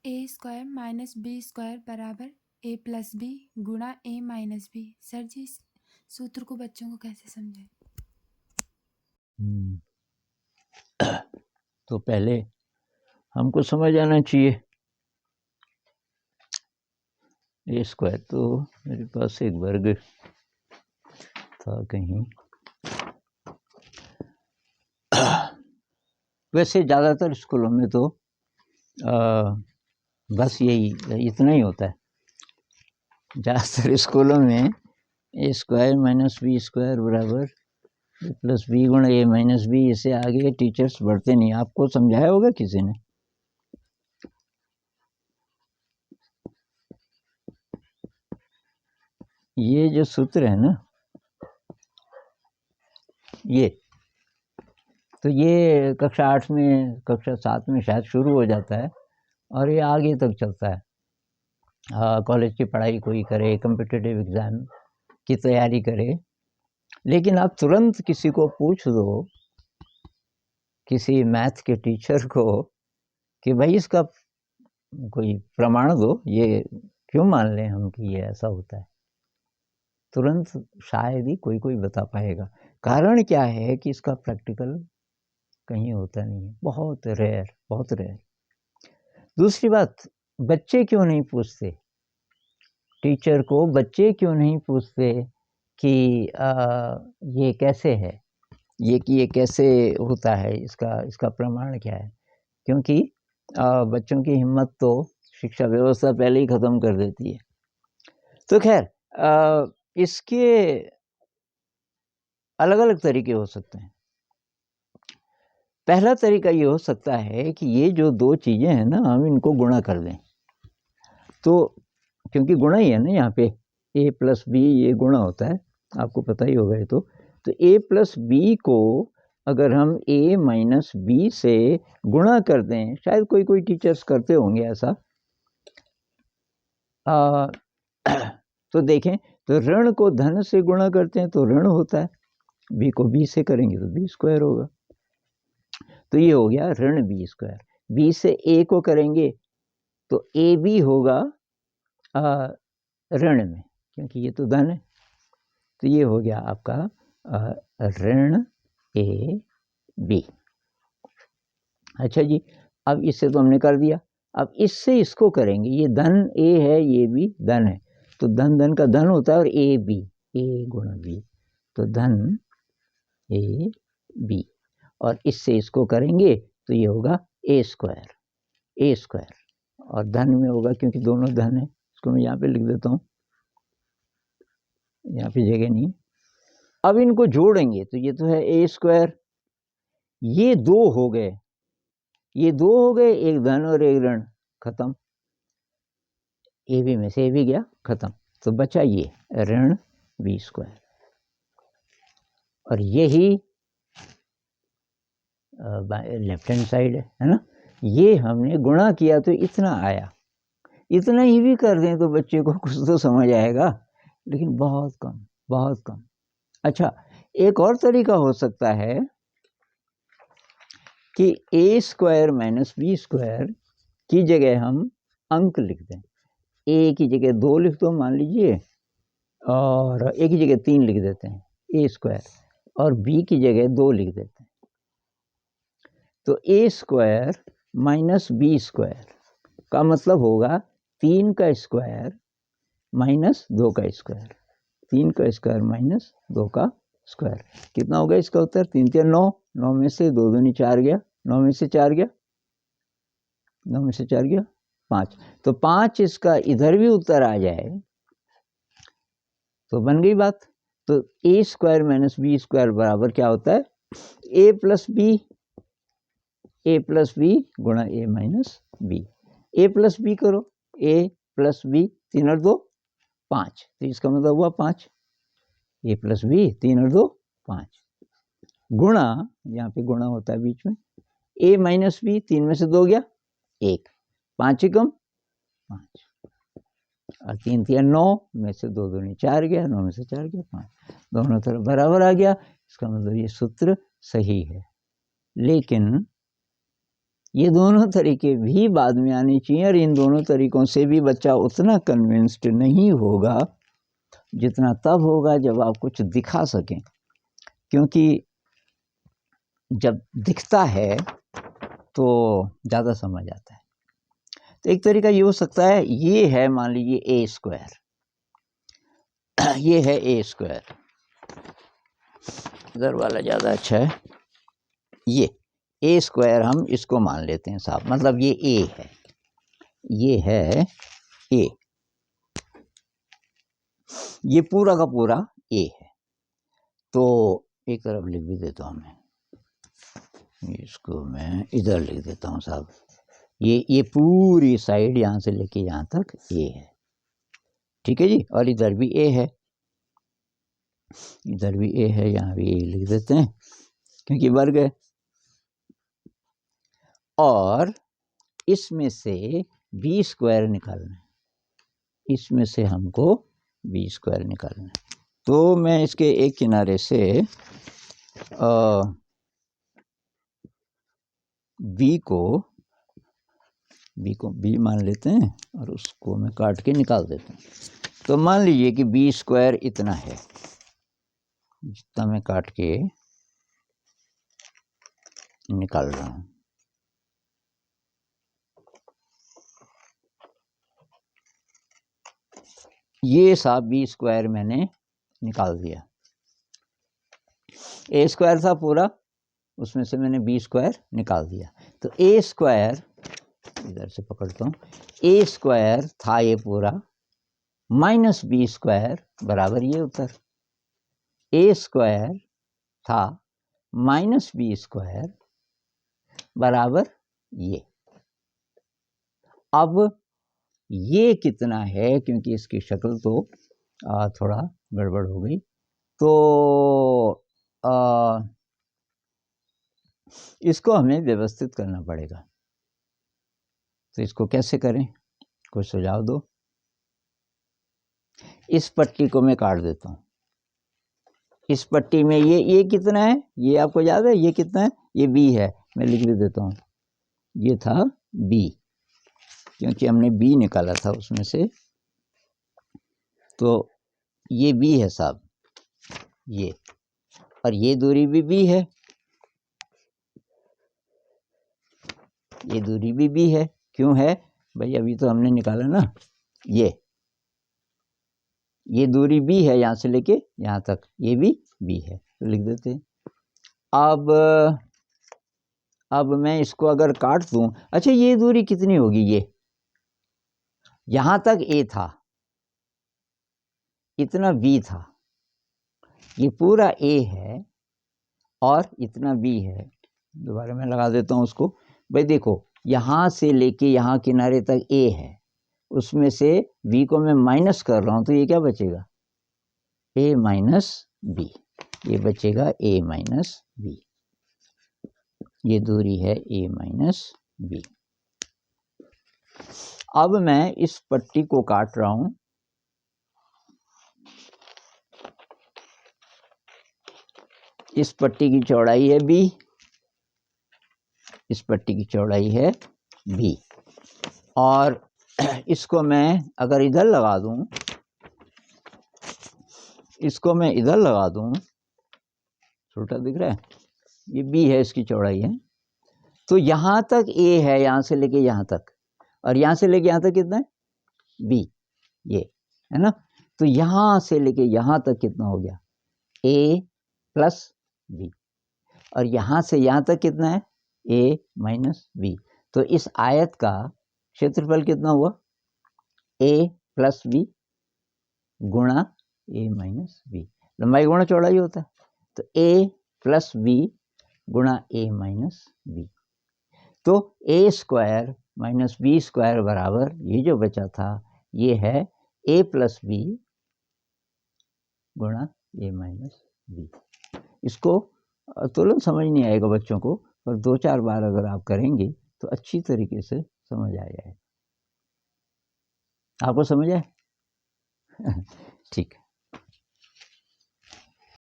ए square minus B square बराबर ए plus B गुणा ए minus B. Sir जी इस सूत्र को बच्चों को कैसे समझाएं? तो पहले हमको समझ आना चाहिए ए स्क्वायर, तो मेरे पास एक वर्ग था कहीं। वैसे ज़्यादातर स्कूलों में तो बस यही इतना ही होता है। ज़्यादातर स्कूलों में ए स्क्वायर माइनस बी स्क्वायर बराबर ए प्लस बी गुणा ए माइनस बी, इससे आगे टीचर्स बढ़ते नहीं। आपको समझाया होगा किसी ने? ये जो सूत्र है ना, ये तो ये कक्षा 8 में कक्षा 7 में शायद शुरू हो जाता है और ये आगे तक चलता है। कॉलेज की पढ़ाई कोई करे, कॉम्पिटिटिव एग्ज़ाम की तैयारी करे, लेकिन आप तुरंत किसी को पूछ दो, किसी मैथ के टीचर को, कि भाई इसका कोई प्रमाण दो, ये क्यों मान लें हम कि ये ऐसा होता है, तुरंत शायद ही कोई बता पाएगा। कारण क्या है कि इसका प्रैक्टिकल कहीं होता नहीं है, बहुत रेयर, बहुत रेयर। दूसरी बात, बच्चे क्यों नहीं पूछते टीचर को? बच्चे क्यों नहीं पूछते कि ये कैसे है, ये कैसे होता है, इसका प्रमाण क्या है? क्योंकि बच्चों की हिम्मत तो शिक्षा व्यवस्था पहले ही ख़त्म कर देती है। तो खैर, इसके अलग अलग तरीके हो सकते हैं। पहला तरीका ये हो सकता है कि ये जो दो चीज़ें हैं ना, हम इनको गुणा कर दें। तो क्योंकि गुणा ही है ना यहाँ पे, ए प्लस बी ये गुणा होता है, आपको पता ही होगा ये तो ए प्लस बी को अगर हम ए माइनस बी से गुणा कर दें, शायद कोई टीचर्स करते होंगे ऐसा, तो देखें, तो ऋण को धन से गुणा करते हैं तो ऋण होता है, बी को बी से करेंगे तो बी स्क्वायर होगा। तो ये हो गया ऋण बी स्क्वायर। बी से ए को करेंगे तो ए बी होगा ऋण में, क्योंकि ये तो धन है। तो ये हो गया आपका ऋण ए बी। अच्छा जी, अब इससे तो हमने कर दिया, अब इससे इसको करेंगे। ये धन ए है, ये भी धन है, तो धन धन का धन होता है, और ए बी, ए गुणा बी, तो धन ए बी, और इससे इसको करेंगे तो ये होगा ए स्क्वायर, ए स्क्वायर, और धन में होगा क्योंकि दोनों धन है। इसको मैं यहाँ पे लिख देता हूँ, यहाँ पे जगह नहीं। अब इनको जोड़ेंगे तो ये तो है ए स्क्वायर, ये दो हो गए, ये दो हो गए, एक धन और एक ऋण, खत्म। ए बी में से ए बी गया, खत्म। तो बचा ये ऋण बी स्क्वायर, और यही लेफ्ट हैंड साइड है ना। ये हमने गुणा किया तो इतना आया। इतना ही भी कर दें तो बच्चे को कुछ तो समझ आएगा, लेकिन बहुत कम, बहुत कम। अच्छा, एक और तरीका हो सकता है कि ए स्क्वायर माइनस बी स्क्वायर की जगह हम अंक लिख दें। ए की जगह 2 लिख दो मान लीजिए, और ए की जगह 3 लिख देते हैं ए स्क्वायर, और बी की जगह 2 लिख देते हैं। तो ए स्क्वायर माइनस बी स्क्वायर का मतलब होगा 3 का स्क्वायर माइनस 2 का स्क्वायर, 3 का स्क्वायर माइनस 2 का स्क्वायर। कितना होगा इसका उत्तर? 3 3 9, 9 में से 2 दूनी 4 गया, 9 में से 4 गया, 9 में से 4 गया 5। तो 5 इसका इधर भी उत्तर आ जाए तो बन गई बात। तो ए स्क्वायर माइनस बी स्क्वायर बराबर क्या होता है? ए प्लस बी गुणा ए माइनस बी। ए प्लस बी करो, ए प्लस बी, 3 और 2 5, तो इसका मतलब हुआ 5। ए प्लस बी, 3 और 2 5, गुणा, यहाँ पे गुणा होता है बीच में, ए माइनस बी, 3 में से 2 गया 1, 5 एकम 5, और 3 3 9 में से 2 दूनी 4 गया, 9 में से 4 गया 5, दोनों तरफ बराबर आ गया। इसका मतलब ये सूत्र सही है। लेकिन ये दोनों तरीके भी बाद में आने चाहिए, और इन दोनों तरीकों से भी बच्चा उतना कन्विंस्ड नहीं होगा जितना तब होगा जब आप कुछ दिखा सकें, क्योंकि जब दिखता है तो ज़्यादा समझ आता है। तो एक तरीका ये हो सकता है, ये है मान लीजिए ए स्क्वायर, ये है ए स्क्वायर, इधर वाला ज़्यादा अच्छा है, ये ए स्क्वायर हम इसको मान लेते हैं साहब, मतलब ये ए है, ये है ए, ये पूरा का पूरा ए है। तो एक तरफ लिख भी देता हूँ मैं, इसको मैं इधर लिख देता हूँ साहब, ये पूरी साइड यहाँ से लेके यहाँ तक ए है, ठीक है जी। और इधर भी ए है, इधर भी ए है, यहाँ भी ए लिख देते हैं क्योंकि वर्ग है। और इसमें से बी स्क्वायर निकालना है, इसमें से हमको बी स्क्वायर निकालना है। तो मैं इसके एक किनारे से बी को बी मान लेते हैं और उसको मैं काट के निकाल देता हूँ। तो मान लीजिए कि बी स्क्वायर इतना है, जितना मैं काट के निकाल रहा हूँ। ये साहब बी स्क्वायर मैंने निकाल दिया, ए स्क्वायर था पूरा, उसमें से मैंने बी स्क्वायर निकाल दिया। तो ए स्क्वायर, इधर से पकड़ता हूँ, ए स्क्वायर था ये पूरा माइनस बी स्क्वायर बराबर ये उत्तर। ए स्क्वायर था माइनस बी स्क्वायर बराबर ये। अब ये कितना है, क्योंकि इसकी शक्ल तो थोड़ा गड़बड़ हो गई, तो इसको हमें व्यवस्थित करना पड़ेगा। तो इसको कैसे करें, कुछ सुझाव दो। इस पट्टी को मैं काट देता हूँ, इस पट्टी में ये कितना है, ये आपको याद है, ये कितना है, ये बी है, मैं लिख भी देता हूँ, ये था बी, क्योंकि हमने बी निकाला था उसमें से, तो ये बी है साहब, ये, और ये दूरी भी बी है, ये दूरी भी बी है। क्यों है भाई, अभी तो हमने निकाला ना, ये दूरी बी है, यहाँ से लेके यहाँ तक, ये भी बी है, तो लिख देते हैं। अब मैं इसको अगर काट दूं, अच्छा ये दूरी कितनी होगी, ये यहाँ तक ए था, इतना बी था, ये पूरा ए है और इतना बी है। दोबारा मैं लगा देता हूँ उसको। भाई देखो, यहाँ से लेके यहाँ किनारे तक ए है, उसमें से बी को मैं माइनस कर रहा हूँ, तो ये क्या बचेगा, ए माइनस बी, ये बचेगा ए माइनस बी, ये दूरी है ए माइनस बी। अब मैं इस पट्टी को काट रहा हूं, इस पट्टी की चौड़ाई है बी, इस पट्टी की चौड़ाई है बी, और इसको मैं अगर इधर लगा दूं, इसको मैं इधर लगा दूं, छोटा दिख रहा है, ये बी है, इसकी चौड़ाई है, तो यहां तक ए है, यहां से लेके यहां तक, और यहां से लेके यहां तक कितना है, बी, ये है ना। तो यहां से लेके यहां तक कितना हो गया, ए प्लस बी, और यहां से यहां तक कितना है, ए माइनस बी। तो इस आयत का क्षेत्रफल कितना हुआ, ए प्लस बी गुणा ए माइनस बी, लंबाई गुणा चौड़ाई होता है, तो ए प्लस बी गुणा ए माइनस बी। तो ए स्क्वायर माइनस बी स्क्वायर बराबर ये जो बचा था, ये है ए प्लस बी गुणा ए माइनस बी। इसको तुरंत समझ नहीं आएगा बच्चों को, पर 2-4 बार अगर आप करेंगे तो अच्छी तरीके से समझ आ जाएगा। आपको समझ आए? ठीक।